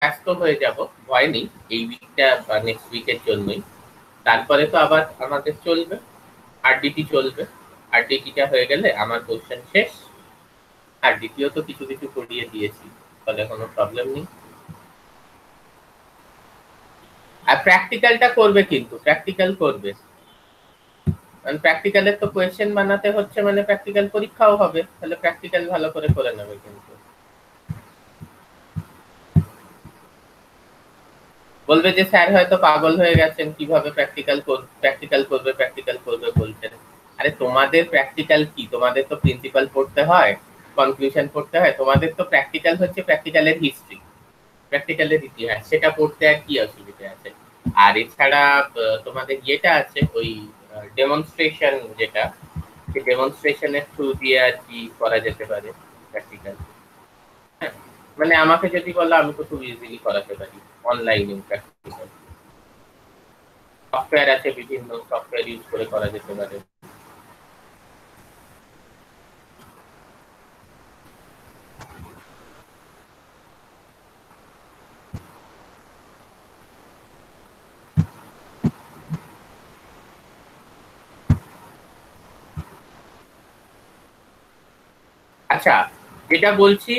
ব্যস্ত হয়ে যাব, ভয় নেই, এই উইকটা বা নেক্সট উইকের জন্যই। তারপরে তো আবার আমাদের চলবে, আরডিটি চলবে। আরডিটিটা হয়ে গেলে আমার কোশ্চেন শেষ। আর দ্বিতীয় তো কিছু কিছু করিয়ে দিয়েছি, ফলে কোনো প্রবলেম নেই। আর প্র্যাকটিক্যালটা করবে, কিন্তু প্র্যাকটিক্যাল করবে, কারণ প্র্যাকটিক্যালের তো কোয়েশ্চেন বানাতে হচ্ছে, মানে প্র্যাকটিক্যাল পরীক্ষাও হবে, তাহলে প্র্যাকটিক্যাল ভালো করে নেবে কিন্তু। বলবে যে স্যার হয়তো পাগল হয়ে গেছেন, কিভাবে প্র্যাকটিক্যাল করবে বলছেন। আরে তোমাদের প্র্যাকটিক্যাল কি? তোমাদের তো প্রিন্সিপাল পড়তে হয়, কনক্লুশন পড়তে হয়। তোমাদের তো প্র্যাকটিক্যাল হচ্ছে প্র্যাকটিক্যালের হিস্ট্রি, প্র্যাকটিক্যালের ইতিহাস, সেটা পড়তে আর কি অসুবিধা আছে। আর এছাড়া তোমাদের ইয়েটা আছে, ওই ডেমনস্ট্রেশন, যেটা সেই ডেমনস্ট্রেশনের থ্রু দিয়ে আর কি করা যেতে পারে প্র্যাকটিক্যাল। হ্যাঁ, মানে আমাকে যদি বলো, আমি তো খুব ইজিলি করাতে পারি অনলাইনে প্র্যাকটিক্যাল। সফটওয়্যার আছে, বিভিন্ন সফটওয়্যার ইউজ করে করা যেতে পারে। আচ্ছা, যেটা বলছি,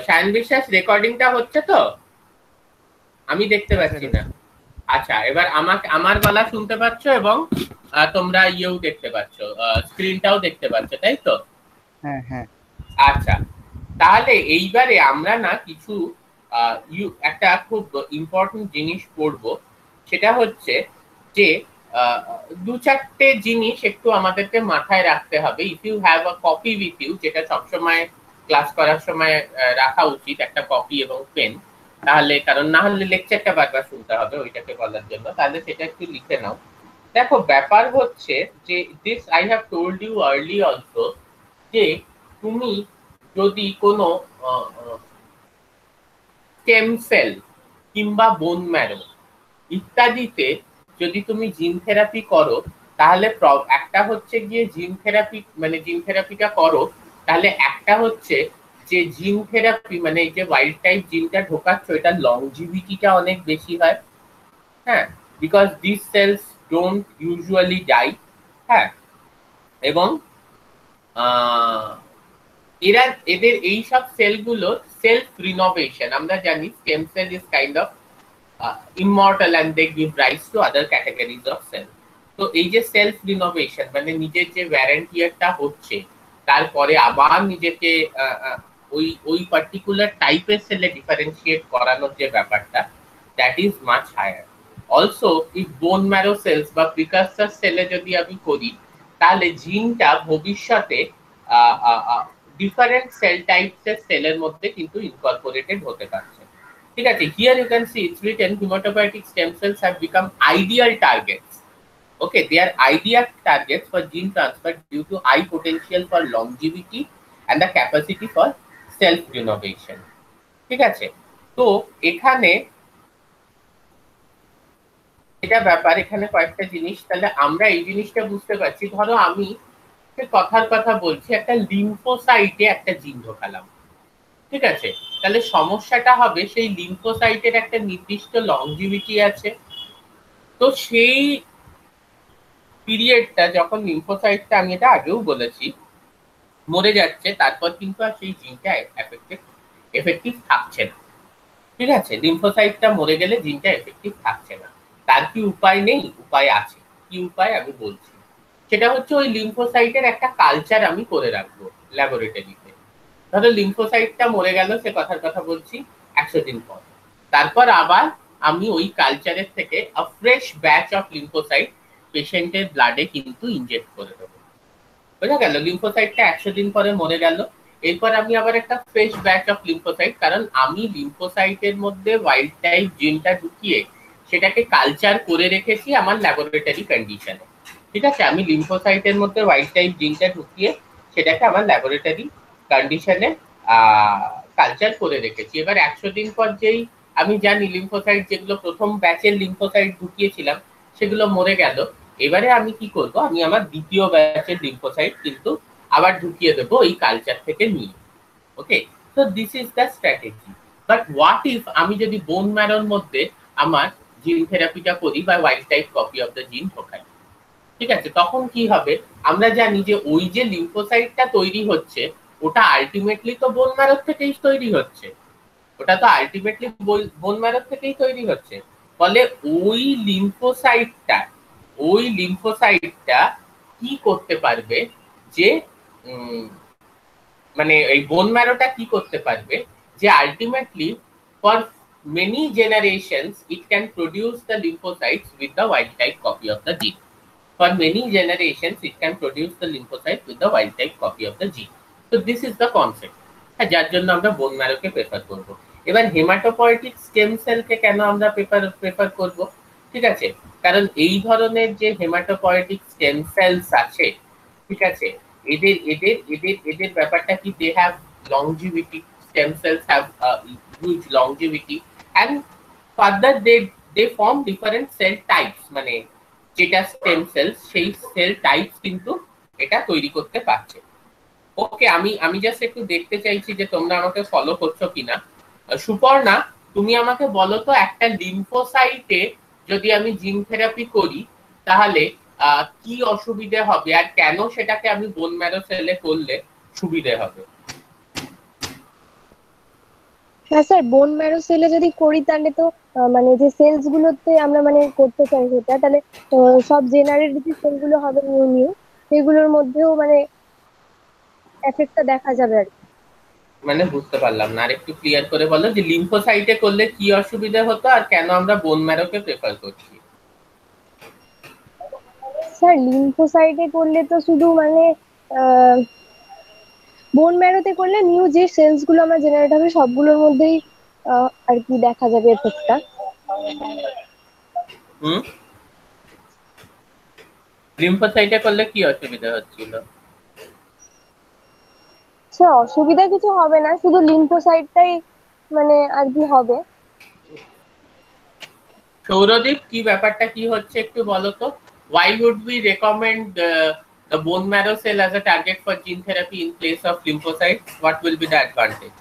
সায়ন বিশ্বাস, রেকর্ডিংটা হচ্ছে তো? আমি দেখতে পাচ্ছি না। আচ্ছা, এবার আমার গলা শুনতে পাচ্ছ, এবং তোমরা ইয়েও দেখতে পাচ্ছ, স্ক্রিনটাও দেখতে পাচ্ছ, তাই তো? হ্যাঁ হ্যাঁ। আচ্ছা, তাহলে এইবারে আমরা না কিছু একটা খুব ইম্পর্টেন্ট জিনিস পড়ব। সেটা হচ্ছে যে দু চারটে জিনিস একটু আমাদেরকে মাথায় রাখতে হবে। If you have a copy with you, যেটা সবসময় ক্লাস করার সময় রাখা উচিত, একটা কপি এবং পেন। তাহলে, কারণ না হলে লেকচারটা বারবার শুনতে হবে ওইটাকে বলার জন্য, তাহলে সেটা একটু লিখে নাও। দেখো, ব্যাপার হচ্ছে যে this I have told you early also, যে তুমি যদি কোনো স্টেম সেল কিংবা বোন ম্যারো ইত্যাদিতে যদি তুমি জিন থেরাপি করো, তাহলে একটা হচ্ছে গিয়ে জিন থেরাপি, মানে জিন থেরাপিটা করো, তাহলে একটা হচ্ছে যে জিন থেরাপি, মানে এই যে ওয়াইল্ড টাইপ জিনটা ঢোকাচ্ছ, এটা লংজিভিটিটা অনেক বেশি হয়। হ্যাঁ, because this cells don't usually die. হ্যাঁ, এবং এদের এই সব সেলগুলো সেলফ রিনোভেশন, আমরা জানি stem cell is kind of immortal and they give rise to other categories of cell. তো এই যে সেলফ রিনোভেশন, মানে নিজের যে ওয়ারেন্টিয়ারটা হচ্ছে, তারপরে আবার নিজেকে ওই ওই পার্টিকুলার টাইপের সেলে ডিফারেন্সিয়েট করানোর যে ব্যাপারটা, that is much higher. Also if bone marrow cells বা প্রিকাসর সেলে যদি আমি করি, তাহলে জিনটা ভবিষ্যতে ডিফারেন্ট সেল টাইপস এর সেলের মধ্যে কিন্তু ইনকর্পোরেটেড হতে পারছে। ঠিক আছে, here you can see it's written hematopoietic stem cells have become ideal targets. Okay, they are ideal targets for gene transfer due to high potential for longevity and the capacity for self renovation. ঠিক আছে, তো এখানে এটা ব্যাপার, এখানে কয়েকটা জিনিস, তাহলে আমরা এই জিনিসটা বুঝতে পারছি। ধরো আমি কথার কথা বলছি, একটা লিম্ফোসাইটে একটা জিন ঢোকালাম, ঠিক আছে, তাহলে সমস্যাটা হবে সেই লিম্ফোসাইটের একটা নির্দিষ্ট লংজিভিটি আছে। তো সেই পিরিয়ডটা যখন লিম্ফোসাইটটা, আমি এটা আগেও বলেছি, মরে যাচ্ছে, তারপর কিন্তু আর সেই জিনটা এফেক্টিভ থাকছে না। ঠিক আছে, লিম্ফোসাইটটা মরে গেলে জিনটা এফেক্টিভ থাকছে না। তার কি উপায় নেই? উপায় আছে। কি উপায় আমি বলছি, সেটা হচ্ছে ওই লিম্ফোসাইটের একটা কালচার আমি করে রাখবো ল্যাবরেটরিতে। ধরো লিম্ফোসাইটটা মরে গেল, সে কথার কথা বলছি 100 দিন পর, তারপর আবার আমি ওই কালচারের থেকে ফ্রেশ ব্যাচ অফ লিম্ফোসাইট পেশেন্টের ব্লাডে কিন্তু ইনজেক্ট করে দেবো। বোঝা গেল? লিম্ফোসাইটটা 100 দিন পরে মরে গেল, এরপর আমি আবার একটা ফ্রেশ ব্যাচ অফ লিম্ফোসাইট, কারণ আমি লিম্ফোসাইটের মধ্যে ওয়াইল্ড টাইপ জিনটা ঢুকিয়ে সেটাকে কালচার করে রেখেছি আমার ল্যাবরেটরি কন্ডিশনে। ঠিক আছে, আমি লিম্ফোসাইটের মধ্যে ওয়াইল্ড টাইপ জিনটা ঢুকিয়ে সেটাকে আমার ল্যাবরেটরি কন্ডিশনে কালচার করে রেখেছি। এবার 100 দিন পর যেই আমি জানি লিম্ফোসাইট, যেগুলো প্রথম ব্যাচের লিম্ফোসাইট ঢুকিয়েছিলাম সেগুলো মরে গেল, এবারে আমি কি করব, আমি আমার দ্বিতীয় ব্যাচের লিম্ফোসাইট কিন্তু আবার ঢুকিয়ে দেবো এই কালচার থেকে নিয়ে। ওকে, তো this is the strategy. But what if আমি যদি বোন ম্যারোর মধ্যে আমার জিন থেরাপিটা করি বা wild type copy of the জিন ঢোকাই, ঠিক আছে, তখন কি হবে? আমরা জানি যে ওই যে লিম্ফোসাইটটা তৈরি হচ্ছে ওটা আলটিমেটলি তো বোন ম্যারোর থেকেই তৈরি হচ্ছে, ওটা তো আলটিমেটলি বোন ম্যারোর থেকেই তৈরি হচ্ছে। ফলে ওই লিম্ফোসাইটটা ওই লিম্ফোসাইটটা কি করতে পারবে যে মানে এই বোন ম্যারোটা কি করতে পারবে যে ultimately for many generations it can produce the lymphocytes with the wild type copy of the gene. For many generations it can produce the lymphocytes with the wild type copy of the gene. So this is the concept, হ্যাঁ, যার জন্য আমরা বোন ম্যারোকে prefer করব। এবার haematopoietic stem সেলকে কেন আমরা prefer করব? ঠিক আছে, কারণ এই ধরনের যে হেমাটোপয়েটিক স্টেম সেলস আছে, ঠিক আছে, এদের এদের এদের এদের ব্যাপারটা কি, they have longevity, stem cells have huge longevity and further they form different cell types, মানে যেটা স্টেম সেলস সেই সেল টাইপস কিন্তু এটা তৈরি করতে পারছে। ওকে, আমি জাস্ট একটু দেখতে চাইছি যে তোমরা আমাকে ফলো করছো কিনা। সুপর্ণা, তুমি আমাকে বলো তো একটা লিম্ফোসাইটে যদি আমি জিন থেরাপি করি তাহলে কি অসুবিধে হবে আর কেন সেটাকে আমি বোন ম্যারো সেলে করলে সুবিধে হবে? হ্যাঁ স্যার, বোন ম্যারো সেলে যদি করি তাহলে তো মানে যে সেলস গুলোতে আমরা মানে করতে চাই সেটা, তাহলে সব জেনারেল যে সেল গুলো হবে নিউ নিউ, সেগুলোর মধ্যেও মানে এফেক্টটা দেখা যাবে আর কি। মানে বুঝতে পারলাম না, আর একটু ক্লিয়ার করে বলো যে লিম্ফোসাইটে করলে কি অসুবিধা হতো আর কেন আমরা বোন ম্যারোকে প্রেফার করছি। স্যার লিম্ফোসাইটে করলে তো শুধু মানে বোন ম্যারোতে করলে নিউ যে সেলস গুলো আমরা জেনারেট হবে সবগুলোর মধ্যেই আর কি দেখা যাবে এফেক্টটা। হুম, লিম্ফোসাইটে করলে কি অসুবিধা হচ্ছিল? স্যার অসুবিধা কিছু হবে না, শুধু লিম্ফোসাইটটাই মানে আর কি হবে। সৌরদীপ, কি ব্যাপারটা কি হচ্ছে একটু বলো তো। Why would we recommend the bone marrow cell as a target for gene therapy in place of lymphocytes? What will be the advantage?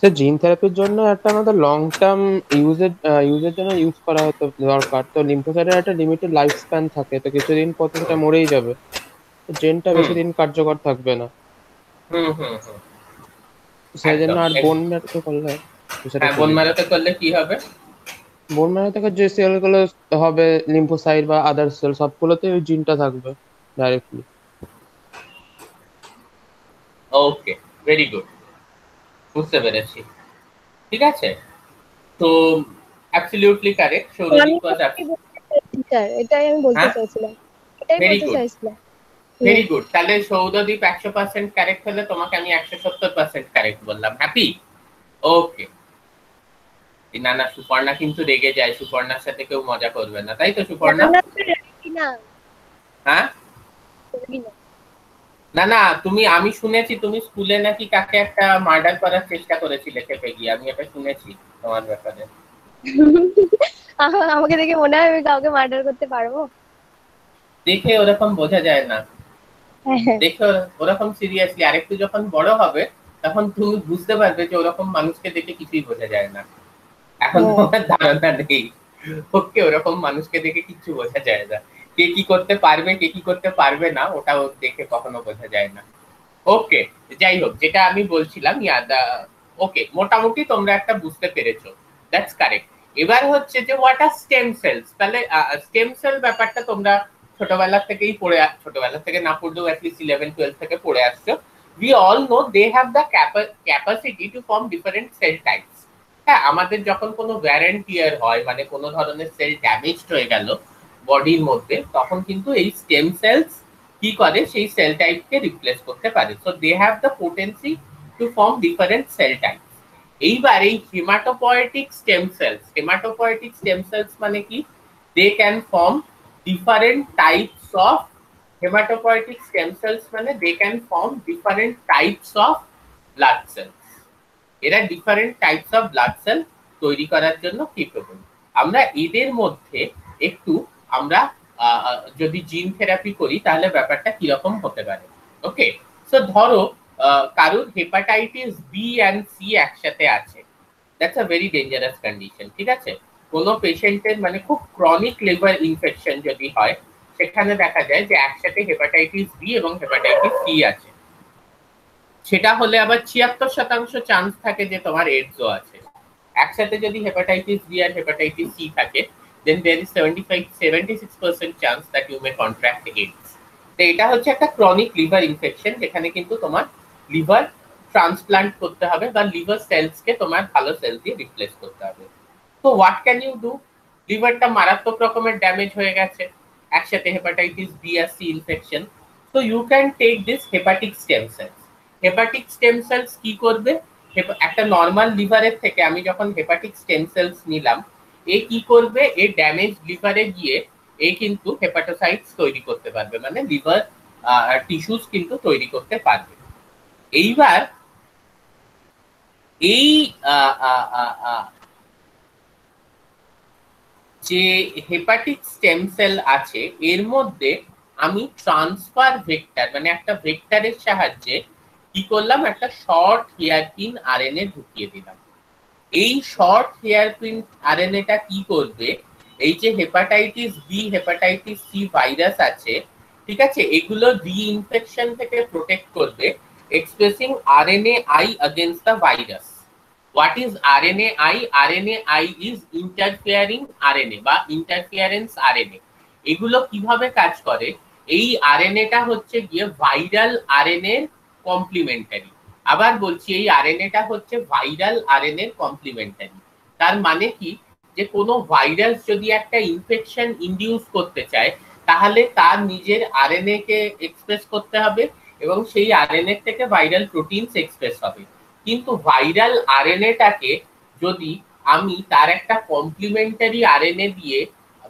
সে জিন থেরাপির জন্য একটা আমাদের লং টার্ম ইউজের জন্য ইউজ করা হতো দরকার, তো লিম্ফোসাইটের একটা লিমিটেড লাইফ স্প্যান থাকে, তো কিছুদিন পর তো সেটা মরেই যাবে, তো জেনটা বেশি দিন কার্যকর থাকবে না, হুম হুম হুম, সেই জন্য। একদম। আর বোন ম্যারোতে করলে সেটা হ্যাঁ, বোন সুবিধা। ম্যারোতে করলে কি হবে? বোন ম্যারো থেকে যে সেলগুলো হবে লিম্ফোসাইট বা আদার সেল সবগুলোতে ওই জিনটা থাকবে ডাইরেক্টলি। ওকে, ভেরি গুড, বুঝতে পেরেছি। ঠিক আছে, তো অ্যাবসলিউটলি কারেক্ট, আমি সৌরদীপ ওয়াজ। এটাই বলতে চাইছি স্যার, এটাই আমি বলতে হ্যাঁ, চাইছিলাম, এটাই ভেরি বলতে গুড, চাইছিলাম। Very good. তাহলে সৌরদীপ 100% কারেক্ট হলে তোমাকে আমি 170% কারেক্ট বললাম। হ্যাপি? ওকে। না না, সুপর্ণা কিন্তু রেগে যায়, সুপর্ণার সাথে কেউ মজা করবে না, তাই তো না সুপর্ণা? না স্যার, রাখি না, হ্যাঁ, রাখি না। না না, আমি শুনেছি তুমি স্কুলে নাকি কাকে একটা মার্ডার করার চেষ্টা করেছিলে খেপে গিয়ে, আমি এটা শুনেছি তোমার ব্যাপারে। আমাকে দেখে মনে হয় আমি কাউকে মার্ডার করতে পারবো? দেখে ওরকম বোঝা যায় না, হ্যাঁ হ্যাঁ। দেখে ওরকম সিরিয়াসলি। আরেকটু যখন বড় হবে তখন তুমি বুঝতে পারবে যে ওরকম মানুষকে দেখে কিছুই বোঝা যায় না, এখন তোমার ধারণা নেই। ওকে, ওরকম মানুষকে দেখে কিচ্ছু বোঝা যায় না, কে কি করতে পারবে কে কি করতে পারবে না ওটাও দেখে কখনো বোঝা যায় না। ওকে, যাই হোক, যেটা আমি বলছিলাম, ওকে, মোটামুটি তোমরা একটা বুঝতে পেরেছো, দ্যাটস কারেক্ট। এবার হচ্ছে যে হোয়াট আর স্টেম সেলস। তাহলে স্টেম সেল ব্যাপারটা তোমরা ছোটবেলা থেকেই ছোটবেলা থেকে না পড়লেও অ্যাটলিস্ট 11-12 থেকে পড়ে আসছো। We all know they have the capacity to form different cell types. হ্যাঁ, আমাদের যখন কোনো ভ্যারেন্টিয়ার হয়, মানে কোনো ধরনের সেল ড্যামেজ হয়ে গেল বডির মধ্যে, তখন কিন্তু এই স্টেম সেলস কি করে, সেই সেল টাইপকে রিপ্লেস করতে পারে। So they have the potency to form different cell type. এইবার এই হেমাটোপয়েটিক স্টেম সেলস মানে কি, they can form different types of haematopoietic stem cells, মানে they can form different types of blood cells. এরা different types of blood cell তৈরি করার জন্য capable. আমরা এদের মধ্যে একটু আমরা যদি জিন থেরাপি করি তাহলে ব্যাপারটা কিরকম হতে পারে। ওকে, সো ধরো কারোর হেপাটাইটিস বি অ্যান্ড সি একসাথে আছে, that's a very dangerous condition. ঠিক আছে, কোনো পেশেন্টের মানে খুব ক্রনিক লিভার ইনফেকশন যদি হয়, সেখানে দেখা যায় যে একসাথে হেপাটাইটিস বি এবং হেপাটাইটিস সি আছে। সেটা হলে আবার ৭৬% চান্স থাকে যে তোমার এইডসও আছে। একসাথে যদি হেপাটাইটিস বি আর হেপাটাইটিস সি থাকে, then there is 76% chance that you may contract AIDS. তো এটা হচ্ছে একটা ক্রনিক লিভার ইনফেকশন, যেখানে কিন্তু তোমার লিভার ট্রান্সপ্লান্ট করতে হবে বা লিভার সেলসকে তোমার ভালো সেলস দিয়ে রিপ্লেস করতে হবে। তো হোয়াট ক্যান ইউ ডু? লিভারটা মারাত্মক রকমের ড্যামেজ হয়ে গেছে, একসাথে হেপাটাইটিস বি আর সি ইনফেকশন। তো you can take this hepatic stem cells. Hepatic stem cells কি করবে? একটা নর্মাল লিভারের থেকে আমি যখন হেপাটিক স্টেম সেলস নিলাম, এ কি করবে? এ ড্যামেজ লিভারে গিয়ে এ কিন্তু হেপাটোসাইটস তৈরি করতে পারবে, মানে লিভার টিস্যুস কিন্তু তৈরি করতে পারবে। এইবার এই যে হেপাটিক স্টেম সেল আছে, এর মধ্যে আমি ট্রান্সফার ভেক্টর মানে একটা ভেক্টরের সাহায্যে কি করলাম? একটা শর্ট হেয়ারপিন আরএনএ ঢুকিয়ে দিলাম। এই শর্ট হেয়ারপিন আরএনএটা কি করবে? এই যে hepatitis B hepatitis C virus আছে, ঠিক আছে, এগুলো রিইনফেকশন থেকে প্রোটেক্ট করবে, expressing RNAi against the virus. What is RNA-I? RNA-I is interfering RNA বা ইন্টারফিয়ারেন্স আরএনএ। এগুলো কিভাবে কাজ করে? এই আরএনএটা হচ্ছে গিয়ে ভাইরাল আরএনএ এর কমপ্লিমেন্টারি। আবার বলছি, এই আরএনএটা হচ্ছে ভাইরাল আরএনএ এর কমপ্লিমেন্টারি। তার মানে কি? যে কোনো ভাইরাস যদি একটা ইনফেকশন ইনডিউস করতে চায়, তাহলে তার নিজের আরএনএ কে এক্সপ্রেস করতে হবে এবং সেই আরএনএ থেকে ভাইরাল প্রোটিনস এক্সপ্রেস হবে। কিন্তু ভাইরাল আরএনএটাকে যদি আমি তার একটা কমপ্লিমেন্টারি আরএনএ দিয়ে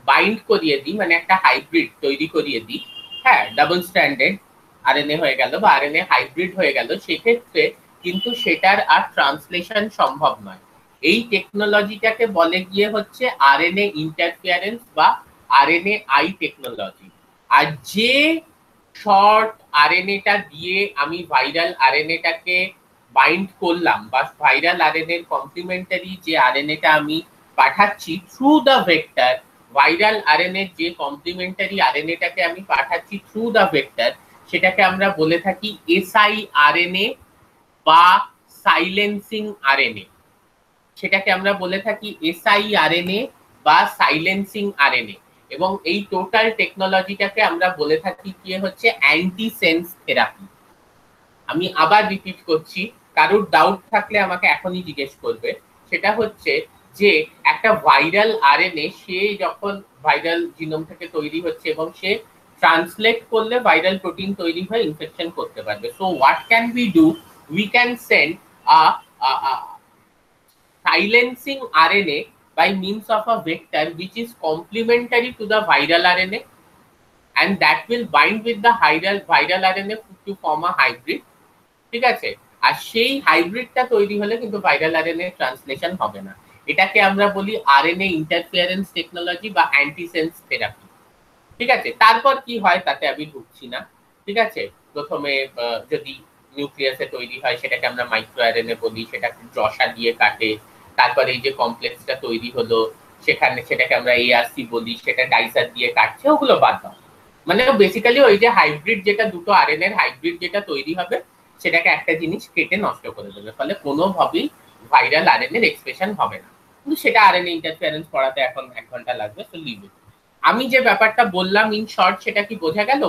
বাইন্ড করিয়ে দিই, মানে একটা হাইব্রিড তৈরি করিয়ে দিই, হ্যাঁ, ডাবল স্ট্র্যান্ডেড আরএনএ হয়ে গেল বা আরএনএ হাইব্রিড হয়ে গেল, সেক্ষেত্রে কিন্তু সেটার আর ট্রান্সলেশন সম্ভব নয়। এই টেকনোলজিটাকে বলে গিয়ে হচ্ছে আরএনএ ইন্টারফিয়ারেন্স বা আরএনএ-আই টেকনোলজি। আর যে শর্ট আরএনএটা দিয়ে আমি ভাইরাল আরএনএটাকে বাইন্ড করলাম বা ভাইরাল আরএনএ এর কমপ্লিমেন্টারি যে আরএনএটা আমি পাঠাচ্ছি through the vector, viral RNA যে কমপ্লিমেন্টারি আরএনএটাকে আমি পাঠাচ্ছি থ্রু দ্য ভেক্টর, সেটাকে আমরা বলে থাকি siRNA বা সাইলেন্সিং আরএনএ। সেটাকে আমরা বলে থাকি siRNA বা সাইলেন্সিং আরএনএ। এবং এই টোটাল টেকনোলজিটাকে আমরা বলে থাকি কি হচ্ছে অ্যান্টিসেন্স থেরাপি। আমি আবার রিপিট করছি, কারোর ডাউট থাকলে আমাকে এখনই জিজ্ঞেস করবে। সেটা হচ্ছে যে একটা ভাইরাল আরএনএ সে যখন ভাইরাল জিনোম থেকে তৈরি হচ্ছে এবং সে ট্রান্সলেট করলে ভাইরাল প্রোটিন তৈরি হয়ে ইনফেকশন করতে পারবে। So what can we do? We can send a silencing RNA by means of a vector which is complementary to the viral RNA, and that will bind with the viral RNA to form a hybrid. ঠিক আছে, আর সেই হাইব্রিডটা তৈরি হলে কিন্তু viral RNA translation হবে না। এটাকে আমরা বলি আরএনএ ইন্টারফিয়ারেন্স টেকনোলজি বা অ্যান্টিসেন্স থেরাপি। ঠিক আছে, তারপর কি হয় তাতে আমি ঢুকছি না। ঠিক আছে, প্রথমে যদি নিউক্লিয়াসে তৈরি হয় সেটাকে আমরা মাইক্রো আরএনএ বলি, সেটাকে জসা দিয়ে কাটে, তারপরে এই যে কমপ্লেক্সটা তৈরি হলো সেটাকে আমরা এআরসি বলি, সেটা ডাইসার দিয়ে কাটছে, ওগুলো বাদ দাও। মানে বেসিক্যালি ওই যে হাইব্রিড যেটা দুটো আরএনএ এর হাইব্রিড যেটা তৈরি হবে, সেটাকে একটা জিনিস কেটে নষ্ট করে দেবে, ফলে কোনোভাবেই ভাইরাল আরএনএ এর এক্সপ্রেশন হবে না। কিন্তু সেটা আরএনএ ইন্টারফিয়ারেন্স পড়াতে এখন 1 ঘন্টা লাগবে, তো লিভ ইট। আমি যে ব্যাপারটা বললাম ইন শর্ট, সেটা কি বোঝা গেল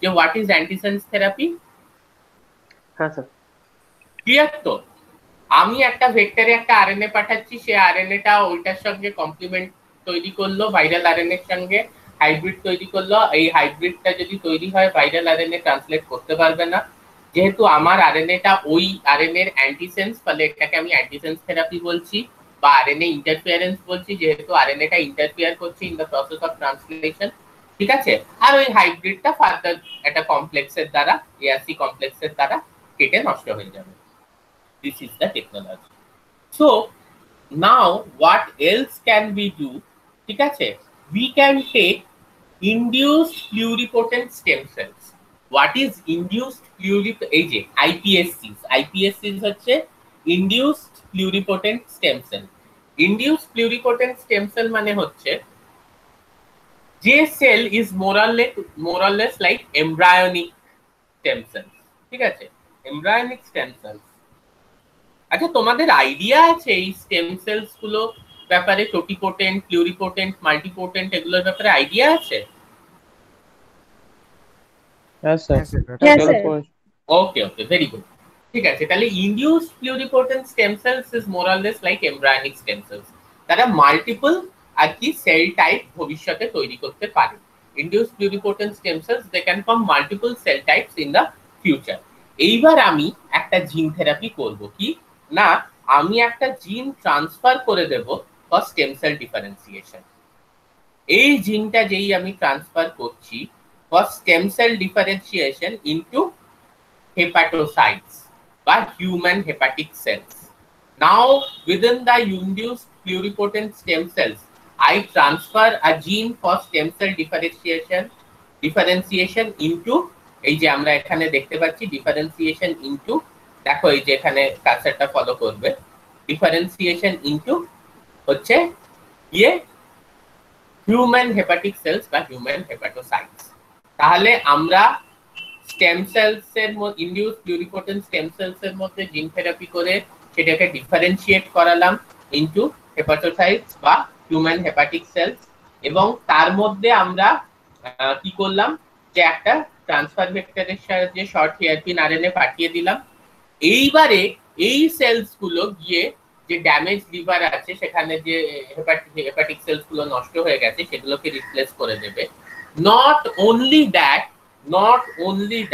যে হোয়াট ইজ অ্যান্টিসেন্স থেরাপি? হ্যাঁ স্যার, ক্লিয়ার তো? আমি একটা ভেক্টরে একটা আরএনএ পাঠাচ্ছি, সে আরএনএটা ওইটার সঙ্গে কমপ্লিমেন্ট তৈরি করলো, ভাইরাল আরএনএ এর সঙ্গে হাইব্রিড তৈরি করলো। এই হাইব্রিডটা যদি তৈরি হয়, ভাইরাল আরএনএ ট্রান্সলেট করতে পারবে না, যেহেতু আমার আরএনএটা ওই আরএনএ এর অ্যান্টিসেন্স, ফলে এটাকে আমি অ্যান্টিসেন্স থেরাপি বলছি বা আরএনএ ইন্টারফিয়ারেন্স বলছি, যেহেতু আরএনএটা ইন্টারফিয়ার করছে in the process of translation. ঠিক আছে, আর ওই হাইব্রিডটা ফার্দার একটা কমপ্লেক্সের দ্বারা, এআরসি কমপ্লেক্সের দ্বারা কেটে নষ্ট হয়ে যাবে। This is the technology. So now what else can we do? ঠিক আছে, we can take induced pluripotent stem cells. What is induced এই যে আইপিএসসিস হচ্ছে induced pluripotent stem cell. Induced pluripotent stem cell মানে হচ্ছে যে cell is more or less like embryonic stem cell. ঠিক আছে, এমব্রায়োনিক স্টেম সেল। আচ্ছা, তোমাদের আইডিয়া আছে এই স্টেম সেলস গুলো ব্যাপারে? টোটিপোটেন্ট, প্লুরিপোটেন্ট, মাল্টিপোটেন্ট এগুলোর ব্যাপারে আইডিয়া আছে? হ্যাঁ স্যার, হ্যাঁ স্যার, হ্যাঁ প্র্যাকটিক্যাল স্যার। করে। Okay okay, very good. ঠিক আছে, তাহলে induced pluripotent stem cells is more or less like embryonic stem cells. তারা মাল্টিপল আর কি সেল টাইপ ভবিষ্যতে তৈরি করতে পারে। Induced pluripotent stem cells they can form multiple cell types in the future. এইবার আমি একটা জিন থেরাপি করব কি না, আমি একটা জিন ট্রান্সফার করে দেব ফর স্টেম সেল ডিফারেন্সিয়েশন। এই জিনটা যেই আমি ট্রান্সফার করছি for stem cell differentiation into hepatocytes by human hepatic cells. Now, within the induced pluripotent stem cells, I transfer a gene for stem cell differentiation into এই যে আমরা এখানে দেখতে পাচ্ছি differentiation into, দেখো এই যে এখানে কার্সারটা ফলো করবে, differentiation into হচ্ছে ইয়ে হিউম্যান হেপাটিক সেলস বা হিউম্যান হেপাটোসাইটস। তাহলে আমরা স্টেম সেলস এর মধ্যে ইনডিউস প্লুরিপোটেন্ট স্টেম সেলস এর মধ্যে জিন থেরাপি করে সেটাকে ডিফারেন্সিয়েট করালাম ইনটু হেপাটোসাইটস বা হিউম্যান হেপাটিক সেলস, এবং তার মধ্যে আমরা কি করলাম যে একটা ট্রান্সফার ভেক্টরের সাহায্যে শর্ট হেয়ারপিন আরএনএ পাঠিয়ে দিলাম। এইবারে এই সেলস গুলো গিয়ে যে ড্যামেজ লিভার আছে সেখানে যে হেপাটিক সেলস গুলো নষ্ট হয়ে গেছে সেগুলোকে রিপ্লেস করে দেবে। নট অনলি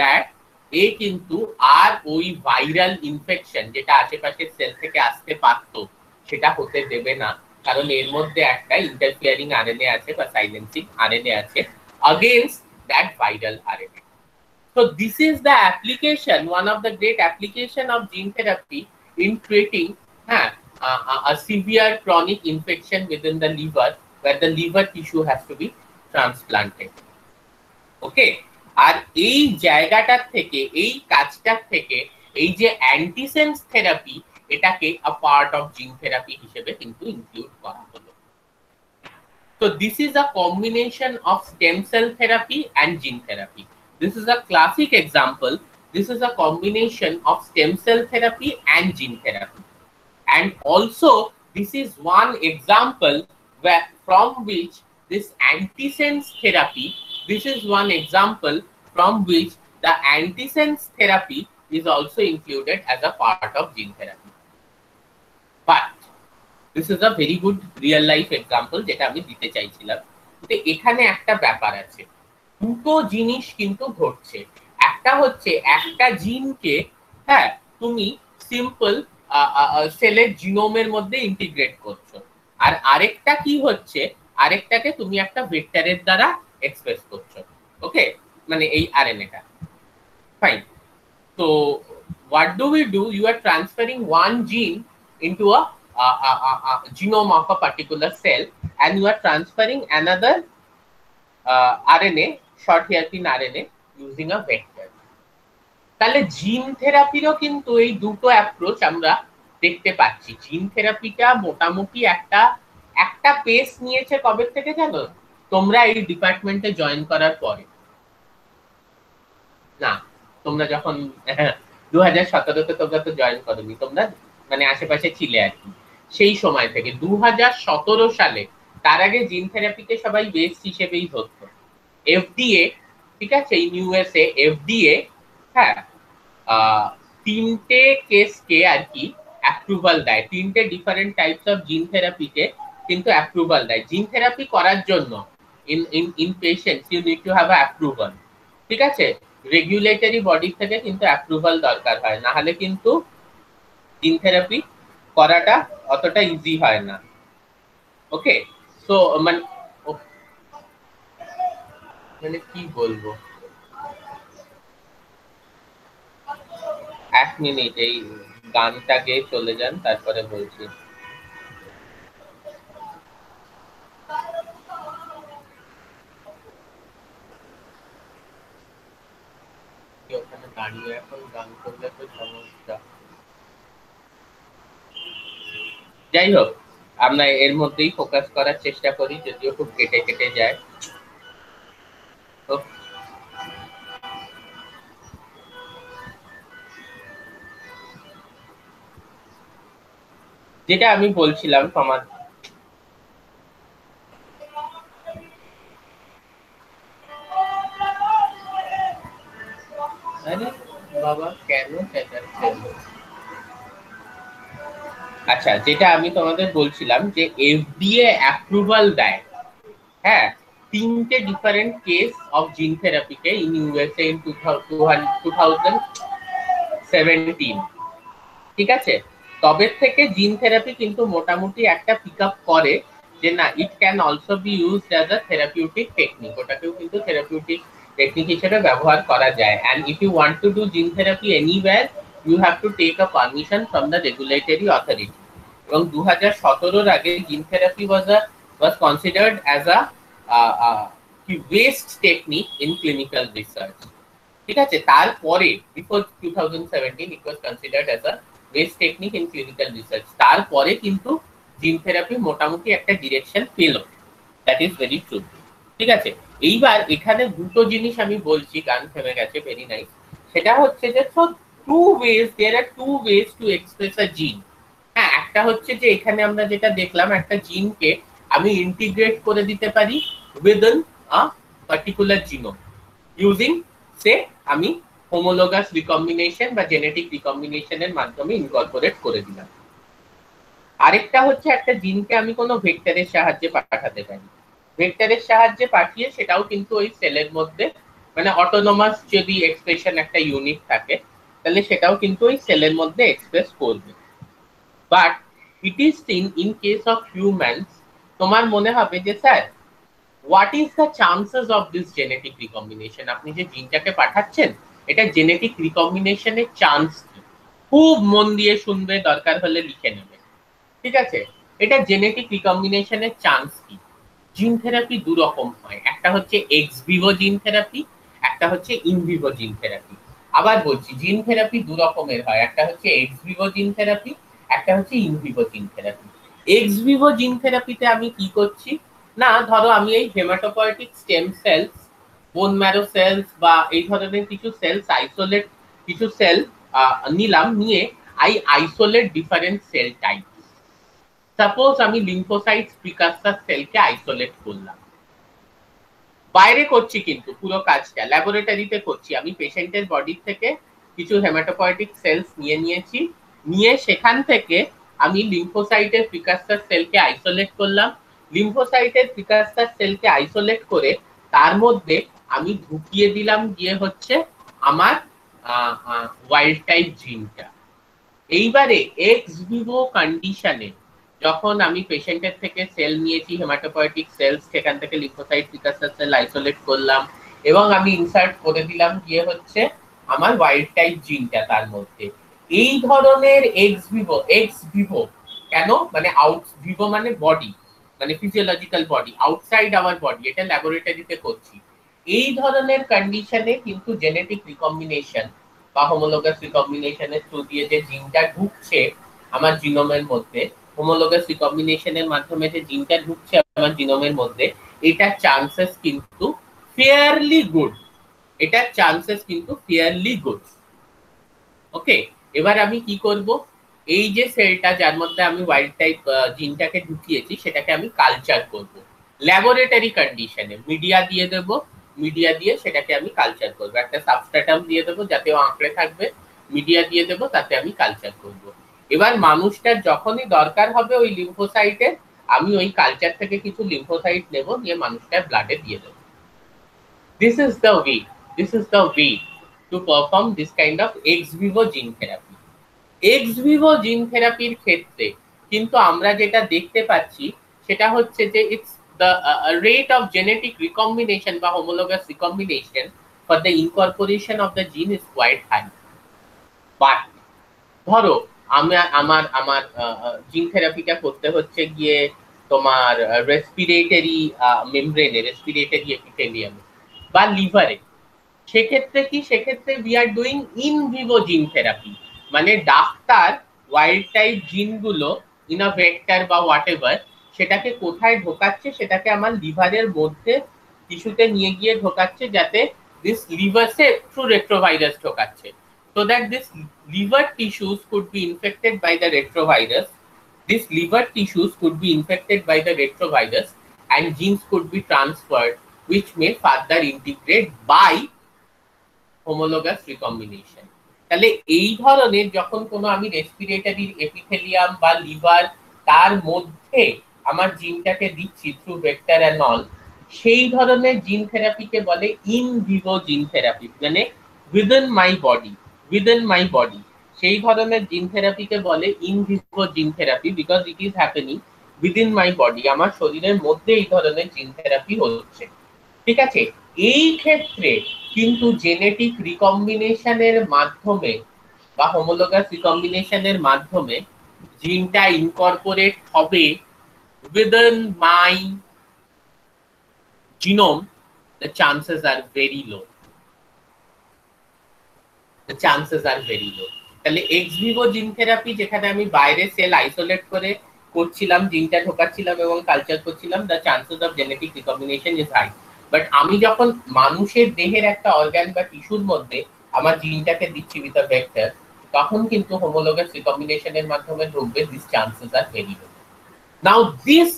দ্যাট, এ কিন্তু আর ওই ভাইরাল ইনফেকশন যেটা আশেপাশের সেল থেকে আসতে পারতো সেটা হতে দেবে না, কারণ এর মধ্যে একটা ইন্টারফিয়ারিং আরএনএ আছে বা সাইলেন্সিং আরএনএ আছে against that viral RNA. So this is the application, one of the great application of gene therapy in treating a severe chronic infection within the liver, where the liver tissue has to be transplanted. ওকে, আর এই জায়গাটার থেকে, এই কাজটার থেকে এই যে antisense therapy, এটাকে আ part of gene therapy হিসেবে কিন্তু ইনক্লুড করা হলো। So this is a combination of stem cell therapy and gene therapy. This is a classic example. This is a combination of stem cell therapy and gene therapy. And also this is one example where from which this antisense therapy, this is one example from which the antisense therapy is also included as a part of gene therapy. But this is a very good real life example যেটা আমি দিতে চাইছিলাম। কিন্তু এখানে একটা ব্যাপার আছে, দুটো জিনিস কিন্তু ঘটছে। একটা হচ্ছে একটা জিনকে তুমি সিম্পল সেলের জিনোমের মধ্যে ইন্টিগ্রেট করছো, আর আরেকটা কি হচ্ছে, আরেকটাকে তুমি একটা ভেক্টরের দ্বারা এক্সপ্রেস করছো। ওকে, মানে এই আরএনএটা fine. So what do? You are transferring one gene into a genome of a particular cell, and you are transferring another RNA, short hairpin RNA, using a vector. তাহলে জিন থেরাপিরও কিন্তু এই দুটো অ্যাপ্রোচ আমরা দেখতে পাচ্ছি। জিন থেরাপিটা মোটামুটি একটা পেস নিয়েছে কবে থেকে জানো? তোমরা এই ডিপার্টমেন্টে জয়েন করার পরে না, তোমরা যখন 2017-তে তোমরা তো জয়েন করোনি, তোমরা মানে আশেপাশে ছিলে আর কি। সেই সময় থেকে 2017 সালে, তার আগে জিন থেরাপিকে সবাই বেস হিসেবেই ধরতো। এফডিএ, ঠিক আছে, ইন ইউএসএ এফডিএ তিনটে কেসকে আর কি অ্যাপ্রুভাল দেয়, তিনটে ডিফারেন্ট টাইপস অফ জিন থেরাপিকে কিন্তু অ্যাপ্রুভাল দেয়। জিন থেরাপি করার জন্য in patients you need to have a approval, ঠিক আছে, রেগুলেটরি বডি থেকে কিন্তু অ্যাপ্রুভাল দরকার হয়, না হলে কিন্তু জিন থেরাপি করাটা অতটা ইজি হয় না। ওকে, সো মানে কি বলবো, এক মিনিট এই গানটা গেয়ে চলে যান, তারপরে বলছি। দাঁড়িয়ে এখন গান করলে তো সমস্যা। যাই হোক, আমরা এর মধ্যেই ফোকাস করার চেষ্টা করি, যদিও খুব কেটে কেটে যায়। তো যেটা আমি বলছিলাম তোমার, আরে বাবা কেন চেঁচাচ্ছে? আচ্ছা, যেটা আমি তোমাদের বলছিলাম যে এফডিএ অ্যাপ্রুভাল দেয়, হ্যাঁ, তিনটে ডিফারেন্ট কেস অফ জিন থেরাপিকে ইন ইউএসএ ইন 2017। ঠিক আছে, তবে থেকে জিন থেরাপি কিন্তু মোটামুটি একটা পিক আপ করে যে না, it can also be used as a therapeutic technique, ওটাকেও কিন্তু থেরাপিউটিক টেকনিক হিসেবে ব্যবহার করা যায়। And if you want to do gene therapy anywhere, you have to take a permission from the regulatory authority. এবং 2017-র আগে gene therapy was considered as a waste technique in clinical research. ঠিক আছে, তারপরে before 2017 it was considered as a best technique in clinical research. তারপরে কিন্তু gene therapy মোটামুটি একটা ডিরেকশন পেল, দ্যাট ইজ ভেরি ট্রু। ঠিক আছে, এইবার এখানে দুটো জিনিস আমি বলছি, গান থেমে গেছে, ভেরি নাইস। সেটা হচ্ছে যে two ways, there are two ways to express a gene. হ্যাঁ, একটা হচ্ছে যে এখানে আমরা যেটা দেখলাম, একটা জিনকে আমি ইন্টিগ্রেট করে দিতে পারি within a particular genome using, say আমি হোমোলোগাস রিকম্বিনেশন বা জেনেটিক রিকম্বিনেশনের মাধ্যমে ইনকর্পোরেট করে দিলাম। আরেকটা হচ্ছে একটা জিনকে আমি কোনো ভেক্টরের সাহায্যে পাঠাতে পারি, ভেক্টরের সাহায্যে পাঠিয়ে সেটাও কিন্তু ওই সেলের মধ্যে, মানে অটোনোমাস যদি এক্সপ্রেশন একটা ইউনিট থাকে, তাহলে সেটাও কিন্তু ওই সেলের মধ্যে এক্সপ্রেস করবে। But it is seen in case of humans, তোমার মনে হবে যে sir, what is the chances of this genetic recombination? আপনি যে জিনটাকে পাঠাচ্ছেন, এটা জেনেটিক রিকম্বিনেশনের চান্স কি? খুব মন দিয়ে শুনবে, দরকার হলে লিখে নেবে। ঠিক আছে, এটা জেনেটিক রিকম্বিনেশনের চান্স কি? জিন থেরাপি দু রকম হয়, একটা হচ্ছে এক্স ভিভো জিন থেরাপি, একটা হচ্ছে ইন ভিভো জিন থেরাপি। আবার বলছি, জিন থেরাপি দু রকমের হয়, একটা হচ্ছে এক্স ভিভো জিন থেরাপি, একটা হচ্ছে in vivo gene therapy. Ex vivo gene থেরাপিতে আমি কি করছি না, ধরো আমি এই haematopoietic stem cells, bone marrow cells বা এই ধরনের কিছু সেলস, আইসোলেট কিছু সেল নিলাম, নিয়ে I isolate different cell type. Suppose আমি লিম্ফোসাইটস প্রিকাসর সেলকে আইসোলেট করলাম, বাইরে করছি কিন্তু পুরো কাজটা ল্যাবরেটরিতে করছি, আমি পেশেন্টের বডি থেকে কিছু হেমাটোপয়েটিক সেলস নিয়ে নিয়েছি, নিয়ে সেখান থেকে আমি লিম্ফোসাইটের প্রিকাসর সেলকে আইসোলেট করলাম। লিম্ফোসাইটের প্রিকাসর সেলকে আইসোলেট করে তার মধ্যে আমি ঢুকিয়ে দিলাম গিয়ে হচ্ছে আমার ওয়াইল্ড টাইপ জিনটা। এইবারে এক্স ভিভো কন্ডিশনে যখন আমি পেশেন্টের থেকে সেল নিয়েছি, হেমাটোপয়েটিক সেলস, সেখান থেকে লিম্ফোসাইট প্রিকাসর সেল আইসোলেট করলাম এবং আমি ইনসার্ট করে দিলাম গিয়ে হচ্ছে আমার ওয়াইল্ড টাইপ জিনটা তার মধ্যে। এই ধরনের এক্স ভিভো কেন, মানে আউট ভিভো মানে বডি, মানে physiological body, outside our body, এটা ল্যাবরেটরিতে করছি। এই ধরনের কন্ডিশনে কিন্তু জেনেটিক রিকম্বিনেশন বা হোমোলোগাস রিকম্বিনেশনের থ্রু দিয়ে যে জিনটা ঢুকছে আমার জিনোমের মধ্যে, হোমোলোগাস রিকম্বিনেশনের মাধ্যমে যে জিনটা ঢুকছে আমার জিনোমের মধ্যে, এটার চান্সেস কিন্তু ফেয়ারলি গুড, এটার চান্সেস কিন্তু ফেয়ারলি গুড। ওকে, এবার আমি কি করব, এই যে সেলটা যার মধ্যে আমি ওয়াইল্ড টাইপ জিনটাকে ঢুকিয়েছি, সেটাকে আমি কালচার করব ল্যাবরেটরি কন্ডিশনে, মিডিয়া দিয়ে দেব, মিডিয়া দিয়ে সেটাকে আমি কালচার করব, একটা সাবস্ট্রাটাম দিয়ে দেবো যাতে ও আঁকড়ে থাকবে, মিডিয়া দিয়ে দেবো, তাতে আমি কালচার করব। এবার মানুষটার যখনই দরকার হবে ওই লিম্ফোসাইটের, আমি ওই কালচার থেকে কিছু লিম্ফোসাইট নেব, নিয়ে মানুষটার ব্লাডে দিয়ে দেবো। This is the way, this is the way to perform this kind of ex vivo gene therapy. X vivo জিন থেরাপির ক্ষেত্রে কিন্তু আমরা যেটা দেখতে পাচ্ছি সেটা হচ্ছে যে it's the rate of genetic recombination বা homologous recombination for the incorporation of the gene is quite high. But ধরো আমার আমার আমার জিন থেরাপিটা করতে হচ্ছে গিয়ে তোমার রেসপিরেটরি মেমব্রেনে, রেসপিরেটরি এপিথেলিয়ামে বা লিভারে, সেক্ষেত্রে কি, সেক্ষেত্রে we are doing in vivo gene therapy, মানে ডাক্তার ওয়াইল্ড টাইপ জিনগুলো ইন আ ভেক্টর বা হোয়াট এভার সেটাকে কোথায় ঢোকাচ্ছে, সেটাকে আমার লিভারের মধ্যে টিস্যুতে নিয়ে গিয়ে ঢোকাচ্ছে, যাতে দিস লিভারসে থ্রু রেট্রোভাইরাস ঢোকাচ্ছে, so that this liver tissues could be infected by the retrovirus. These liver tissues could be infected by the retrovirus and genes could be transferred, which may further integrate by homologous recombination. তাহলে এই ধরনের যখন কোনো আমি respiratory epithelium বা liver তার মধ্যে আমার জিনটাকে দিচ্ছি থ্রু ভেক্টর অ্যান্ড অল, সেই ধরনের জিন থেরাপিকে বলে ইন ভিভো জিন থেরাপি, মানে within my body, within my body, সেই ধরনের জিন থেরাপিকে বলে in vivo gene therapy, because it is happening within my body, আমার শরীরের মধ্যে এই ধরনের জিন থেরাপি হচ্ছে। ঠিক আছে, এই ক্ষেত্রে কিন্তু জেনেটিক রিকম্বিনেশনের মাধ্যমে বা হোমোলোগাস রিকম্বিনেশনের মাধ্যমে জিনটা ইনকর্পোরেট হবে within my genome, the chances are very low. The chances are very low. তাহলে এক্স ভিভো জিন থেরাপি, যেখানে আমি বাইরে সেল আইসোলেট করে করছিলাম, জিনটা ঢোকাচ্ছিলাম এবং কালচার করছিলাম, the chances of genetic recombination is high. But আমি যখন মানুষের দেহের একটা অর্গান বা টিস্যুর মধ্যে আমার জিনটাকে দিচ্ছি উইথ আ ভেক্টর, তখন কিন্তু হোমোলোগাস রিকম্বিনেশনের মাধ্যমে ঢুকবে, this chances are very low. Now this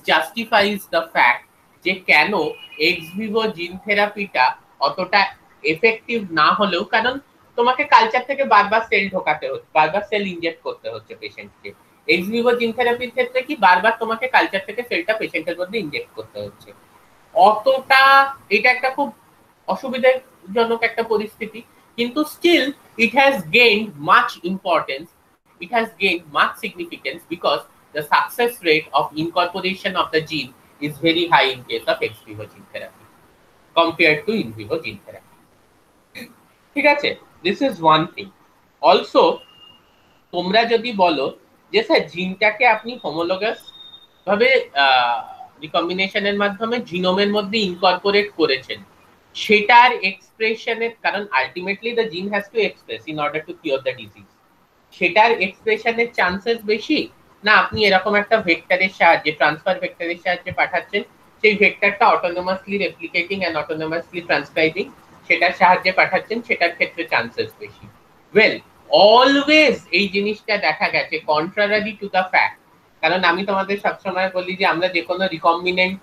justifies the fact যে কেন এক্স ভিভো জিন থেরাপিটা অতটা এফেক্টিভ না হলেও, কারণ তোমাকে কালচার থেকে বারবার সেল ঢোকাতে হচ্ছে, বারবার সেল ইনজেক্ট করতে হচ্ছে পেশেন্টকে। এক্স ভিভো জিন থেরাপির ক্ষেত্রে কি বারবার তোমাকে কালচার থেকে সেলটা পেশেন্টের মধ্যে ইনজেক্ট করতে হচ্ছে, অতটা এটা একটা খুব অসুবিধাজনক একটা পরিস্থিতি। কিন্তু still it has gained much importance, it has gained much significance because the success rate of incorporation of the gene is very high in case of ex vivo gene therapy compared to in vivo gene therapy. ঠিক আছে, this is one thing. Also, তোমরা যদি বলো যে sir জিনটাকে আপনি homologous ভাবে রিকম্বিনেশনের মাধ্যমে জিনোমের মধ্যে ইনকর্পোরেট করেছেন, সেটার এক্সপ্রেশনের, কারণ আলটিমেটলি দ্য জিন has to express in order to cure the disease, সেটার এক্সপ্রেশনের চান্সেস বেশি না আপনি এরকম একটা ভেক্টরের সাহায্যে, ট্রান্সফার ভেক্টরের সাহায্যে পাঠাচ্ছেন, সেই ভেক্টরটা অটোনোমাসলি রেপ্লিকেটিং এন্ড অটোনোমাসলি ট্রান্সক্রাইবিং, সেটার সাহায্যে পাঠাচ্ছেন, সেটার ক্ষেত্রে চান্সেস বেশি। ওয়েল, অলওয়েজ এই জিনিসটা দেখা গেছে কন্ট্রারি টু দ্য ফ্যাক্ট, কারণ আমি তোমাদের সবসময় বলি যে আমরা যে কোনো রিকম্বিনেন্ট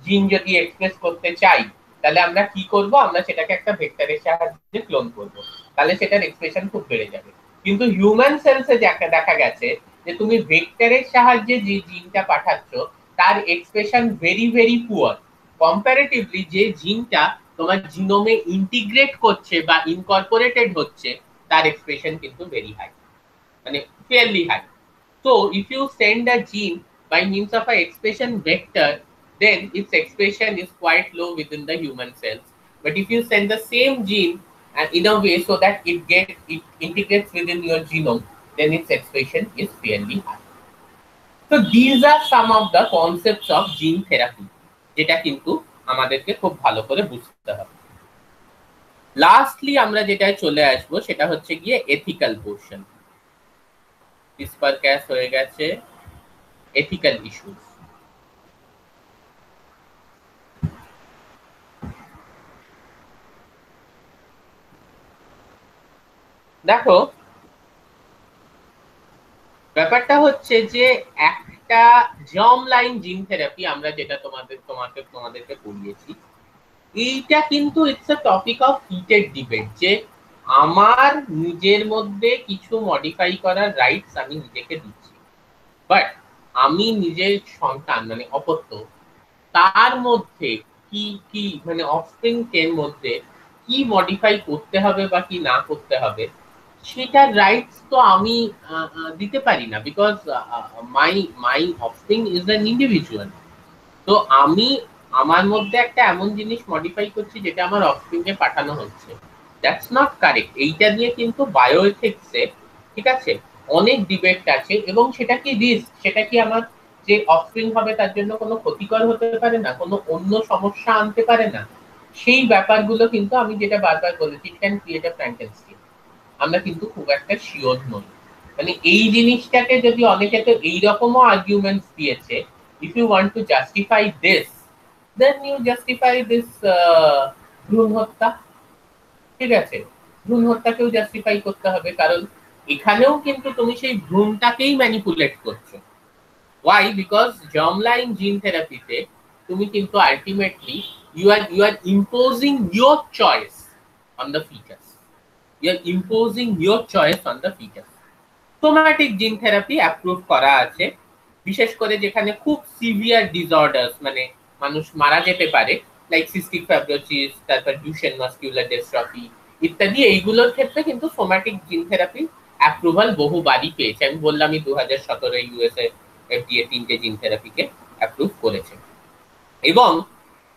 জিন যদি এক্সপ্রেস করতে চাই, তাহলে আমরা কি করব, আমরা সেটাকে একটা ভেক্টরের সাহায্যে ক্লোন করব, তাহলে সেটার এক্সপ্রেশন খুব বেড়ে যাবে। কিন্তু হিউম্যান সেলসে দেখা গেছে যে তুমি ভেক্টরের সাহায্যে যে জিনটা পাঠাচ্ছ তার expression very very poor, comparatively যে জিনটা তোমার জিনোমে ইন্টিগ্রেট করছে বা ইনকর্পোরেটেড হচ্ছে তার এক্সপ্রেশন কিন্তু ভেরি হাই, মানে fairly high. So if you send a gene by means of a expression vector, then its expression is quite low within the human cells. But if you send the same gene and in a way so that it integrates within your genome, then its expression is fairly high. So these are some of the concepts of gene therapy, যেটা কিন্তু আমাদেরকে খুব ভালো করে বুঝতে হবে। Lastly আমরা যেটায় চলে আসবো সেটা হচ্ছে গিয়ে এথিক্যাল পোর্শন। CRISPR ক্যাস হয়ে গেছে, এথিক্যাল ইস্যুস। দেখো, ব্যাপারটা হচ্ছে যে একটা জার্ম লাইন জিন থেরাপি আমরা যেটা তোমাদেরকে পড়িয়েছি, এইটা কিন্তু it's a topic of heated debate, যে আমার নিজের মধ্যে কিছু মডিফাই করার রাইটস আমি নিজেকে দিচ্ছি, বাট আমি নিজের সন্তান মানে অপত্য তার মধ্যে কি কি মানে অফস্প্রিং এর মধ্যে কি মডিফাই করতে হবে বা কি না করতে হবে, সেটার রাইটস তো আমি দিতে পারি না, because my offspring is an individual. তো আমি আমার মধ্যে একটা এমন জিনিস মডিফাই করছি যেটা আমার অফস্প্রিংকে পাঠানো হচ্ছে, দ্যাটস নট কারেক্ট। এইটা নিয়ে কিন্তু বায়োএথিক্সে, ঠিক আছে, অনেক ডিবেট আছে, এবং সেটা কি রিস্ক, সেটা কি আমার যে অফস্প্রিং হবে তার জন্য কোনো ক্ষতিকর হতে পারে না, কোনো অন্য সমস্যা আনতে পারে না, সেই ব্যাপারগুলো কিন্তু আমি যেটা বারবার বলেছি, it can create a Frankenstein. আমরা কিন্তু খুব একটা শিওর নই। মানে এই জিনিসটাকে যদি অনেকে তো এইরকমও আর্গুমেন্টস দিয়েছে, if you want to justify this, then you justify this ভ্রূণ হত্যা। ঠিক আছে, ভ্রূণ হত্যাকেও জাস্টিফাই করতে হবে, কারণ এখানেও কিন্তু তুমি সেই ভ্রূণটাকেই ম্যানিপুলেট করছো। ওয়াই? বিকজ জার্মলাইন জিন থেরাপিতে তুমি কিন্তু ultimately you are imposing your choice on the fetus. You are imposing your choice on the fetus. Somatic gene therapy approve করা আছে, বিশেষ করে যেখানে খুব সিভিয়ার ডিসঅর্ডার্স, মানে মানুষ মারা যেতে পারে, লাইক সিস্টিক ফাইব্রোসিস, তারপর ডিউশেন মাসকুলার ডিস্ট্রফি ইত্যাদি, এইগুলোর ক্ষেত্রে কিন্তু সোমাটিক জিন থেরাপি অ্যাপ্রুভাল বহুবারই পেয়েছে। আমি বললামই 2017 ইউএসএ এফডিএ 3টে জিন থেরাপিকে অ্যাপ্রুভ করেছে। এবং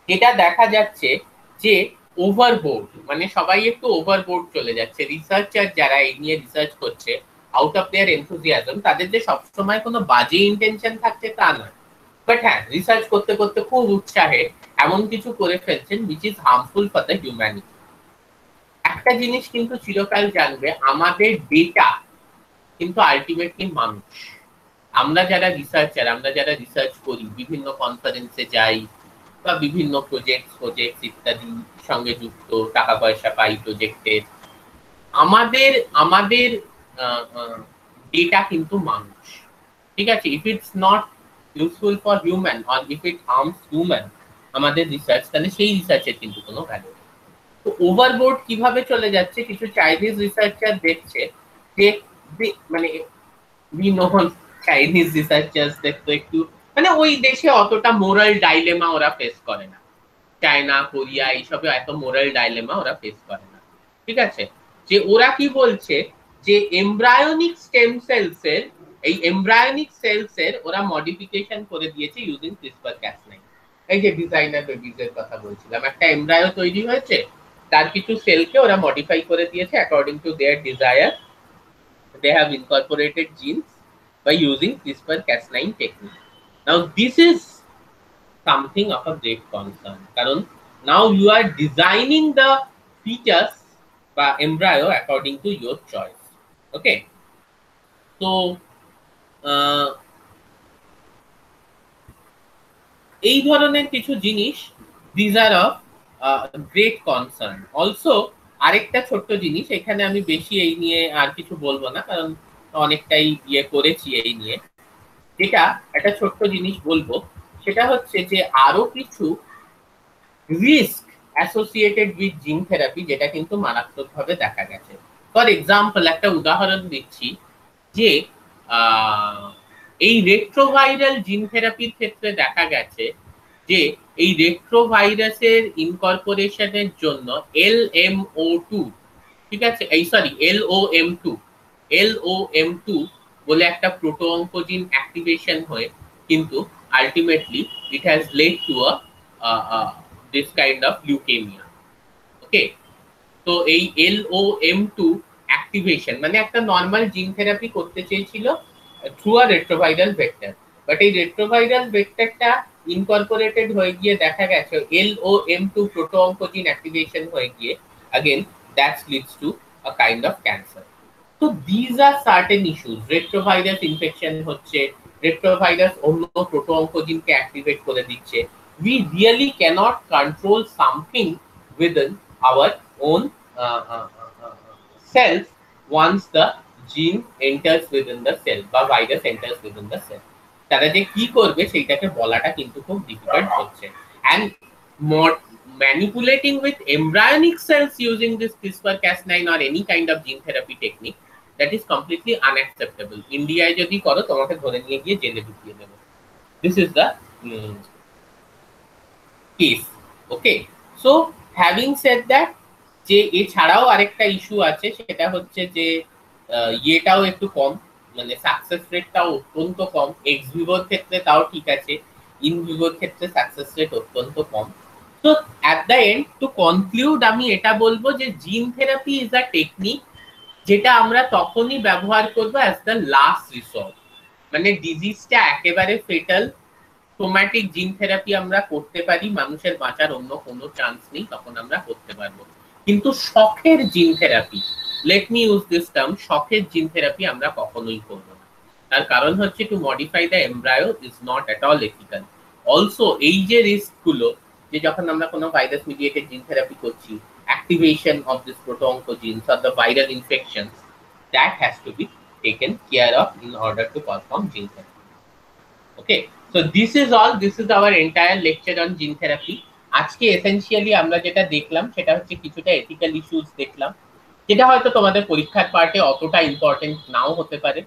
এটা দেখা যাচ্ছে যে ওভারবোর্ড, মানে সবাই একটু ওভারবোর্ড চলে যাচ্ছে। রিসার্চার যারা এই নিয়ে রিসার্চ করছে, আউট অফ দেয়ার এনথুজিয়াজম, তাদের যে সবসময় কোনো বাজে ইন্টেনশন থাকছে তা নয়, বাট হ্যাঁ, রিসার্চ করতে করতে খুব উৎসাহে এমন কিছু করে ফেলছেন which is harmful for the humanity. একটা জিনিস কিন্তু চিরকাল জানবে, আমাদের ডেটা কিন্তু আলটিমেটলি মানুষ। আমরা যারা রিসার্চার, আমরা যারা রিসার্চ করি, বিভিন্ন কনফারেন্সে যাই বা বিভিন্ন প্রজেক্ট ইত্যাদি সঙ্গে যুক্ত, টাকা পয়সা পাই প্রজেক্টের, আমাদের আমাদের ডেটা কিন্তু মানুষ। ঠিক আছে, if it's not useful for human or if it harms human আমাদের রিসার্চ, তাহলে সেই রিসার্চের কিন্তু কোনো ভ্যালু নেই। তো ওভারবোর্ড কিভাবে চলে যাচ্ছে, কিছু চাইনিজ রিসার্চার দেখছে যে মানে চাইনিজ রিসার্চার্সদের তো একটু মানে ওই দেশে অতটা মোরাল ডাইলেমা ওরা ফেস করে না, চায়না কোরিয়া এইসবে এত মোরাল ডাইলেমা ওরা ফেস করে না। ঠিক আছে, যে ওরা কি বলছে যে এমব্রায়োনিক স্টেম সেলস এর, এই এমব্রায়োনিক সেলস এর ওরা মডিফিকেশন করে দিয়েছে ইউজিং CRISPR-Cas9। এই যে ডিজাইনার বেবিজ এর কথা বলছিলাম, একটা এমব্রায়ো তৈরি হয়েছে, তার কিছু সেলকে ওরা মডিফাই করে দিয়েছে according to their desire. They have incorporated genes by using CRISPR-Cas9 technique. Now this is something of a great concern, কারণ now you are designing the fetus বা embryo according to your choice. Okay, so এই ধরনের কিছু জিনিস, these are of great concern. Also আরেকটা ছোট্ট জিনিস, এখানে আমি বেশি এই নিয়ে আর কিছু বলবো না, কারণ অনেকটাই ইয়ে করেছি এই নিয়ে। যেটা একটা ছোট্ট জিনিস বলবো, সেটা হচ্ছে যে আরো কিছু risk associated with gene therapy, যেটা কিন্তু মারাত্মকভাবে দেখা গেছে। ফর এক্সাম্পল, একটা উদাহরণ দিচ্ছি, যে এই রেট্রোভাইরাল জিন থেরাপির ক্ষেত্রে দেখা গেছে যে এই রেট্রোভাইরাসের ইনকর্পোরেশনের জন্য LMO2, ঠিক আছে, এই সরি LOM2 বলে একটা প্রোটো অঙ্কোজিন অ্যাক্টিভেশন হয়ে কিন্তু ultimately it has led to this kind of leukaemia. Okay, তো এই LOM2 অ্যাক্টিভেশন মানে একটা নর্মাল জিন থেরাপি করতে চেয়েছিল through a retroviral vector, but এই রেট্রোভাইরাল ভেক্টরটা ইনকর্পোরেটেড হয়ে গিয়ে দেখা গেছে LOM2 প্রোটো অঙ্কোজিন অ্যাক্টিভেশন হয়ে গিয়ে again that leads to a kind of cancer. So these are certain issues. Retrovirus infection হচ্ছে, retrovirus অন্য প্রোটো অঙ্কোজিনকে অ্যাক্টিভেট করে দিচ্ছে। We really cannot control something within our own cells once the gene enters within the cell বা virus enters within the cell. তারা যে কি করবে সেইটাকে বলাটা কিন্তু খুব ডিফিকাল্ট হচ্ছে। And manipulating with embryonic cells using this CRISPR-Cas9 or any kind of gene therapy technique, that is completely unacceptable. India যদি করো তোমাকে ধরে নিয়ে গিয়ে জেলে ঢুকিয়ে দেবে। This is the case. Okay, so having said that, যে এছাড়াও আরেকটা ইস্যু আছে, সেটা হচ্ছে যে ইয়েটাও একটু কম, মানে সাকসেস রেটটাও অত্যন্ত কম। এক্স ভিভোর ক্ষেত্রে তাও ঠিক আছে, ইন ভিভোর ক্ষেত্রে সাকসেস রেট অত্যন্ত কম। তো at the end to conclude আমি এটা বলবো যে gene therapy is a technique যেটা আমরা তখনই ব্যবহার করবো অ্যাজ দ্য লাস্ট রিসোর্ট, মানে ডিজিজটা একেবারে ফেটাল, সোম্যাটিক জিন থেরাপি আমরা করতে পারি, মানুষের বাঁচার অন্য কোনো চান্স নেই, তখন আমরা করতে পারবো। কিন্তু শখের gene therapy, let me use this term, শখের জিন থেরাপি আমরা কখনোই করবো না। তার কারণ হচ্ছে to modify the embryo is not at all ethical. Also এই যে রিস্ক গুলো, যে যখন আমরা কোনো ভাইরাস মিডিয়েটেড জিন থেরাপি করছি, activation of this proto-oncogenes or the viral infections, that has to be taken care of in order to perform gene therapy. Okay, so this is our entire lecture on gene therapy. আজকে essentially আমরা যেটা দেখলাম সেটা হচ্ছে কিছুটা ethical issues দেখলাম, যেটা হয়তো তোমাদের পরীক্ষার পার্টে অতটা ইম্পর্টেন্ট নাও হতে পারে।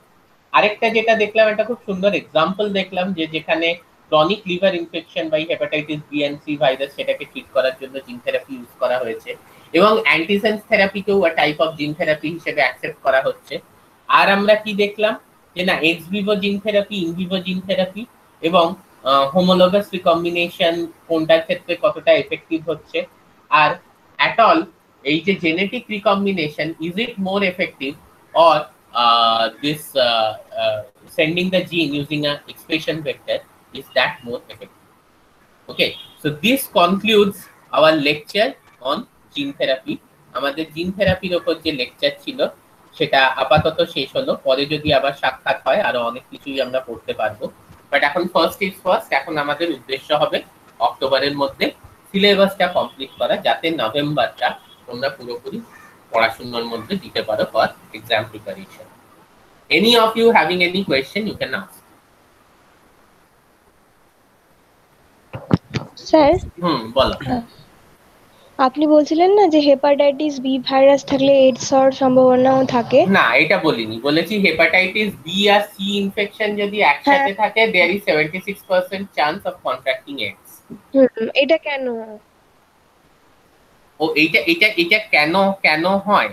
আরেকটা যেটা দেখলাম, একটা খুব সুন্দর এক্সাম্পল দেখলাম, যে যেখানে chronic liver infection by hepatitis B and C virus, সেটাকে ট্রিট করার জন্য জিন থেরাপি ইউজ করা হয়েছে, এবং অ্যান্টিসেন্স থেরাপিকেও টাইপ অফ জিন থেরাপি হিসেবে অ্যাকসেপ্ট করা হচ্ছে। আর আমরা কি দেখলাম, যে না ex vivo gene therapy, in vivo gene therapy এবং হোমোলোগাস রিকম্বিনেশন কোনটার ক্ষেত্রে কতটা এফেক্টিভ হচ্ছে, আর অ্যাট অল এই যে genetic recombination, is it more effective or this sending the gene using an expression vector, is that more effective? Okay, so this concludes our lecture on gene therapy. আমাদের জিন থেরাপির উপর যে lecture ছিল সেটা আপাতত শেষ হলো। পরে যদি আবার সাক্ষাৎ হয় আরো অনেক কিছুই আমরা পড়তে পারবো, বাট এখন ফার্স্ট ইজ ফার্স্ট। এখন আমাদের উদ্দেশ্য হবে অক্টোবরের মধ্যে সিলেবাসটা কমপ্লিট করা, যাতে নভেম্বরটা তোমরা পুরোপুরি পড়াশোনার মধ্যে দিতে পারো for exam preparation. Any of you having any question, you can ask. Sir, বলো। আপনি বলছিলেন না যে হেপাটাইটিস বি ভাইরাস থাকলে এইডস হওয়ার সম্ভাবনাও থাকে? না, এটা বলিনি, বলেছি হেপাটাইটিস বি আর সি ইনফেকশন যদি একসাথে থাকে, there is 76% chance of contracting AIDS. এটা কেন? ও এইটা এটা এটা কেন কেন হয়?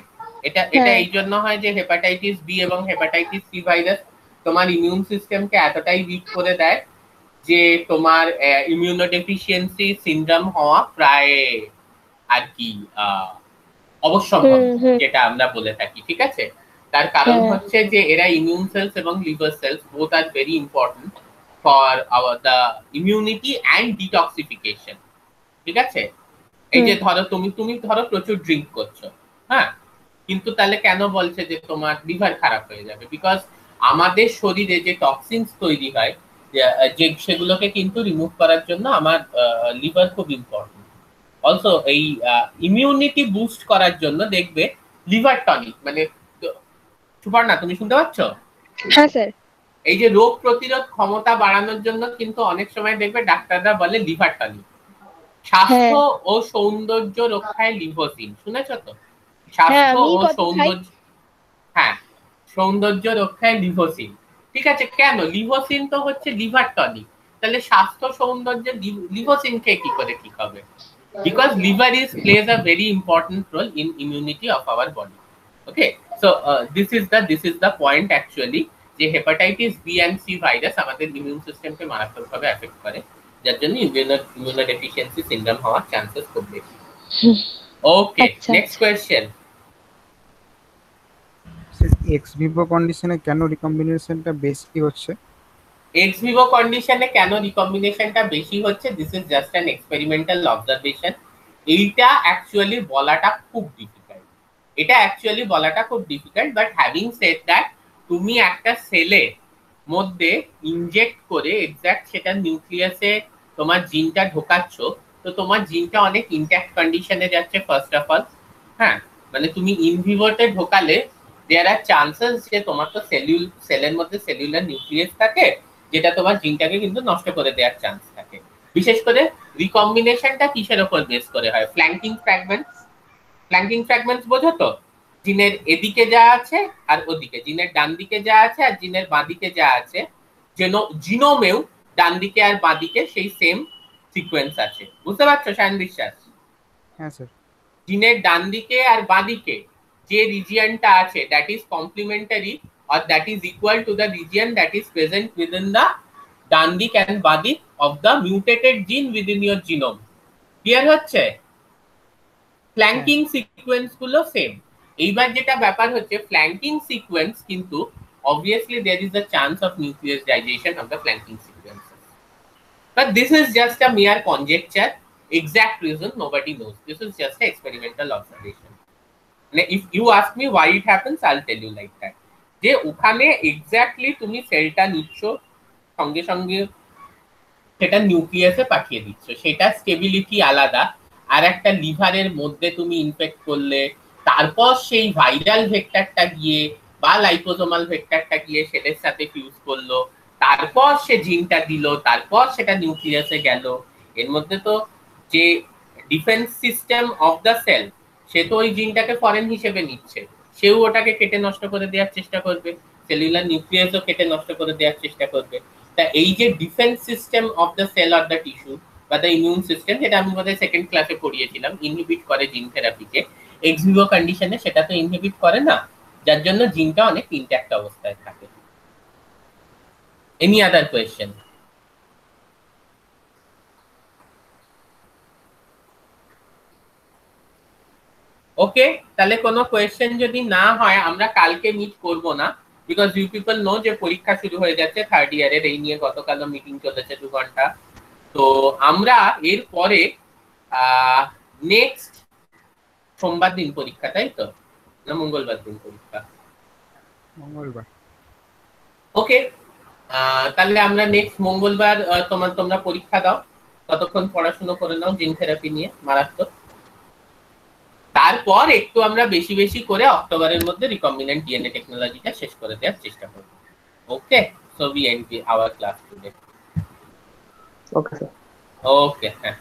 এটা এই জন্য হয় যে হেপাটাইটিস বি এবং হেপাটাইটিস সি ভাইরাস তোমার ইমিউন সিস্টেমকে এতটাই উইক করে দেয় যে তোমার ইমিউনোডেফিসিয়েন্সি সিনড্রোম হওয়া প্রায় আর কি অবশ্যম্ভাবী, যেটা আমরা বলে থাকি। ঠিক আছে, তার কারণ হচ্ছে যে এরা ইমিউন সেলস এবং liver cells both are very important for our the immunity and detoxification. ঠিক আছে, এই যে ধরো তুমি ধরো প্রচুর ড্রিঙ্ক করছো, হ্যাঁ, কিন্তু তাহলে কেন বলছে যে তোমার লিভার খারাপ হয়ে যাবে? বিকজ আমাদের শরীরে যে টক্সিনস তৈরি হয়, যে সেগুলোকে কিন্তু রিমুভ করার জন্য আমার লিভার খুব ইম্পর্টেন্ট। অলসো এই ইমিউনিটি বুস্ট করার জন্য দেখবে লিভার টনিক, মানে সুপারনা, তুমি শুনতে পাচ্ছ? হ্যাঁ স্যার। এই যে রোগ প্রতিরোধ ক্ষমতা বাড়ানোর জন্য কিন্তু অনেক সময় দেখবে ডাক্তাররা বলে লিভার টনিক। স্বাস্থ্য ও সৌন্দর্য রক্ষায় লিভোসিন, শুনেছো তো? স্বাস্থ্য ও সৌন্দর্য, হ্যাঁ, সৌন্দর্য রক্ষায় লিভোসিন। ঠিক আছে, কেন? লিভোসিন তো হচ্ছে লিভার টনিক, তাহলে স্বাস্থ্য সৌন্দর্য লিভোসিন খেয়ে কি করে ঠিক হবে? Because liver plays a very important role in immunity of our body. Okay, so this is the point actually, যে hepatitis B and C virus আমাদের ইমিউন সিস্টেমকে মারাত্মকভাবে এফেক্ট করে, যার জন্য ইমিউনোডেফিসিয়েন্সি সিনড্রোম হওয়ার চান্সেস খুব বেশি। ওকে, নেক্সট কোয়েশ্চেন। এক্স ভিভো কন্ডিশনে কেন রিকম্বিনেশনটা বেশি হচ্ছে? এক্স ভিভো কন্ডিশনে কেন রিকম্বিনেশনটা বেশি হচ্ছে, this is just an experimental observation. এইটা অ্যাকচুয়ালি বলাটা খুব difficult, but having said that, তুমি একটা সেলের মধ্যে ইনজেক্ট করে এক্স্যাক্ট সেটা নিউক্লিয়াসে তোমার জিনটা ঢোকাচ্ছ, তো তোমার জিনটা অনেক ইনট্যাক্ট কন্ডিশনে যাচ্ছে ফার্স্ট অফ অল। হ্যাঁ, মানে তুমি ইনভিভোতে ঢোকালে দেয়ার আর চান্সেস যে তোমার তো সেলের মধ্যে সেলুলার নিউক্লিয়াস থাকে, যেটা তোমার জিনটাকে কিন্তু নষ্ট করে দেওয়ার চান্স থাকে। বিশেষ করে রিকম্বিনেশনটা কিসের উপর বেস করে হয়? ফ্ল্যাঙ্কিং ফ্র্যাগমেন্টস বোঝো তো? জিনের এদিকে যা আছে আর ওদিকে, জিনের ডান দিকে যা আছে আর জিনের বাঁ দিকে যা আছে, জিনোমেও ডান দিকে আর বাঁ দিকে সেই সেম সিকোয়েন্স আছে। বুঝতে পারছো সায়ন বিশ্বাস? হ্যাঁ স্যার। জিনের ডান দিকে আর বাঁ দিকে যে রিজিয়নটা আছে, that is complementary or that is equal to the region that is present within the dandik and badik of the mutated gene within your genome. Clear হচ্ছে? ফ্ল্যাঙ্কিং সিকোয়েন্স গুলো সেম। এইবার যেটা ব্যাপার হচ্ছে, ফ্ল্যাঙ্কিং সিকোয়েন্স কিন্তু obviously there is a chance of nucleus digestion of the flanking sequences. But this is just a mere conjecture. Exact reason nobody knows. This is just an experimental observation. If you ask me why it happens, I'll tell you like that. যে ওখানে exactly তুমি সেলটা নিচ্ছ, সঙ্গে সঙ্গে সেটা নিউক্লিয়াসে পাঠিয়ে দিচ্ছ, সেটা স্টেবিলিটি আলাদা। আর একটা লিভারের মধ্যে তুমি ইনফেক্ট করলে তারপর সেই ভাইরাল ভেক্টরটা গিয়ে বা লাইপোজোমাল ভেক্টরটা গিয়ে সেলের সাথে ফিউজ করলো, তারপর সে জিনটা দিল, তারপর সেটা নিউক্লিয়াসে গেল। এর মধ্যে তো যে defence system of the cell, সে তো ওই জিনটাকে ফরেন হিসেবে নিচ্ছে, সেও ওটাকে কেটে নষ্ট করে দেওয়ার চেষ্টা করবে, সেলুলার নিউক্লিয়াসও কেটে নষ্ট করে দেওয়ার চেষ্টা করবে। তা এই যে defence system of the cell or the tissue বা দ্য ইমিউন সিস্টেম, যেটা আমি বোধহয় সেকেন্ড ক্লাসে পড়িয়েছিলাম, ইনহিবিট করে জিন থেরাপিকে, এক্স ভিভো কন্ডিশনে সেটা তো ইনহিবিট করে না, যার জন্য জিনটা অনেক ইনট্যাক্ট অবস্থায় থাকে। Any other question? ওকে, তাহলে কোনো কোয়েশ্চেন যদি না হয় আমরা কালকে মিট করব না, বিকজ ইউ পিপল নো যে পরীক্ষা শুরু হয়ে যাচ্ছে থার্ড ইয়ারের। এই নিয়ে গতকালও মিটিং চলেছে 2 ঘন্টা। তো আমরা এর পরে নেক্সট সোমবার দিন পরীক্ষা, তাই তো? না মঙ্গলবার দিন পরীক্ষা? মঙ্গলবার। ওকে, তাহলে আমরা নেক্সট মঙ্গলবার তোমরা পরীক্ষা দাও, ততক্ষণ পড়াশোনা করে নাও জিন থেরাপি নিয়ে, মারাত্মক। তারপর একটু আমরা বেশি বেশি করে অক্টোবরের মধ্যে রিকম্বিনেন্ট ডিএনএ টেকনোলজিটা শেষ করে দেওয়ার চেষ্টা করব। Okay, so we end our class today. Okay sir. Okay, হ্যাঁ।